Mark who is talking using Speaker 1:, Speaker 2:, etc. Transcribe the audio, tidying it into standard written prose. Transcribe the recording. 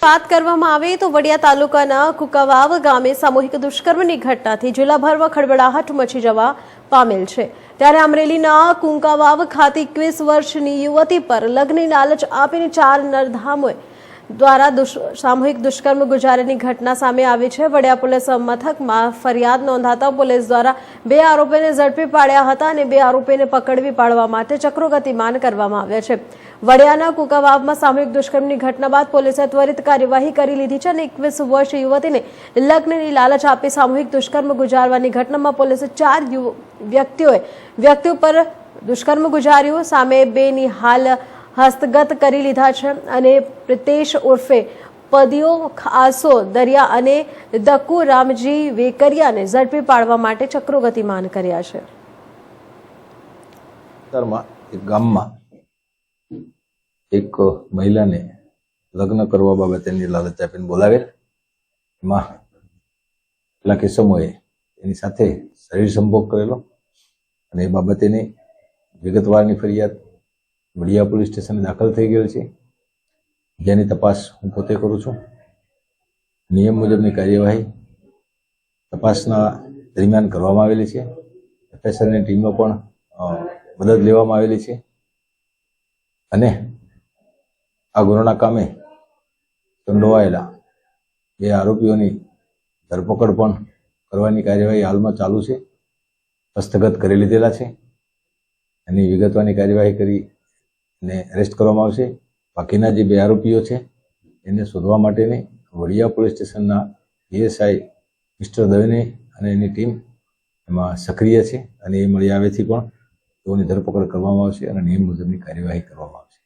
Speaker 1: વાત કરવામાં આવે તો વડિયા તાલુકાના કુકાવાવ ગામે સામૂહિક દુષ્કર્મની ઘટનાથી જિલ્લાભરમાં ખળબળાહટ મચી જવા પામેલ છે। ત્યારે અમરેલીના કુકાવાવ ખાતે 21 વર્ષની યુવતી પર લગ્નની લાલચ આપીને 4 નરધામોએ દ્વારા સામૂહિક દુષ્કર્મ ગુજારવાની ઘટના સામે આવી છે। વડિયા પોલીસ મથકમાં ફરિયાદ નોંધાતા પોલીસ દ્વારા 2 આરોપીને ઝડપી પાડ્યા હતા અને 2 આરોપીને પકડી પાડવા માટે ચક્રો ગતિમાન કરવામાં આવ્યા છે। વડિયાના કુકાવાવમાં સામૂહિક દુષ્કર્મની ઘટના બાદ પોલીસે ત્વરિત કાર્યવાહી કરી લીધી છે અને 21 વર્ષીય યુવતીને લગ્નની લાલચ આપી સામૂહિક દુષ્કર્મ ગુજારવાની ઘટનામાં પોલીસે 4 વ્યક્તિઓ પર દુષ્કર્મ ગુજાર્યું સામે 2ની હાલ હસ્તગત કરી લીધા છે અને પ્રિતેશ ઉર્ફે પદિયો ખાસો દરિયા અને દકુ રામજી વેકરિયાને ઝડપી પાડવા માટે ચક્રો ગતિમાન કર્યા છે।
Speaker 2: ગામમાં એક મહિલાને લગ્ન કરવા બાબતેની લાલચ આપીને બોલાવેલ, એમાં કેટલાક સમયે એની સાથે શરીર સંભોગ કરેલો અને એ બાબતેની વિગતવારની ફરિયાદ વડિયા પોલીસ સ્ટેશને દાખલ થઈ ગયેલ છે, જેની તપાસ હું પોતે કરું છું। નિયમ મુજબની કાર્યવાહી તપાસના દરમિયાન કરવામાં આવેલી છે। એફએસએલની ટીમમાં પણ મદદ લેવામાં આવેલી છે અને આ ગુનાના કામે સંડોવાયેલા 2 આરોપીઓની ધરપકડ પણ કરવાની કાર્યવાહી હાલમાં ચાલુ છે, હસ્તગત કરી લીધેલા છે। એની વિગતવાની કાર્યવાહી કરીને એરેસ્ટ કરવામાં આવશે। બાકીના જે 2 આરોપીઓ છે એને શોધવા માટેની વડિયા પોલીસ સ્ટેશનના પીએસઆઈ મિસ્ટર દવેને અને એની ટીમ એમાં સક્રિય છે અને એ મળી આવેથી પણ તેઓની ધરપકડ કરવામાં આવશે અને નિયમ મુજબની કાર્યવાહી કરવામાં આવશે।